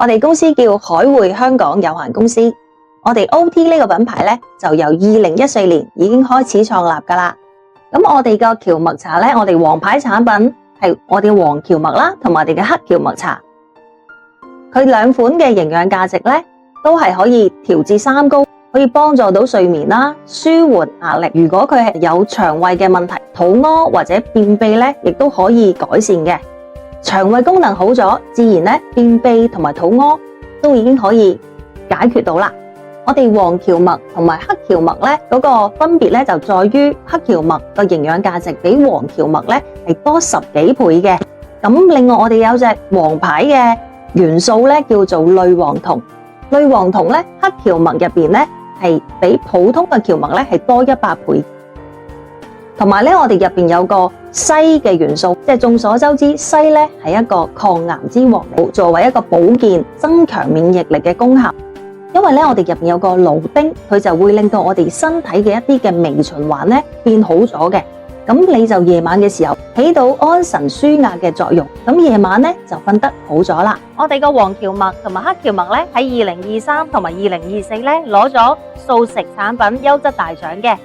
我哋公司叫海匯香港有限公司。我哋 OT 呢個品牌呢，就由2014年已經開始創立㗎喇。咁我哋個蕎麥茶呢，我哋王牌產品係我哋嘅黃蕎麥啦，同埋我哋嘅黑蕎麥茶。佢兩款嘅營養價值呢，都係可以調節三高，可以幫助到睡眠啦，舒緩壓力。如果佢係有腸胃嘅問題，肚屙或者便秘呢，亦都可以改善嘅。腸胃功能好咗，自然呢，便秘同埋肚屙都已經可以解決到啦。我哋黃蕎麥同埋黑蕎麥呢，嗰個分別呢，就在於黑蕎麥個營養價值比黃蕎麥呢係多10幾倍嘅。咁另外我哋有隻王牌嘅元素呢，叫做類黃酮。類黃酮呢，黑蕎麥入邊呢係比普通嘅蕎麥呢係多100倍。同埋呢，我哋入邊有個硒嘅元素，即係眾所周知，硒呢係一個抗癌之王，作為一個保健、增強免疫力嘅功效。因為呢，我哋入邊有個蘆丁，佢就會令到我哋身體嘅一啲嘅微循環呢變好咗嘅。咁你就夜晚嘅時候起到安神舒壓嘅作用，咁夜晚呢就瞓得好咗啦。我哋個黃蕎麥同埋黑蕎麥呢，喺2023同埋2024呢攞咗素食產品優質大獎嘅。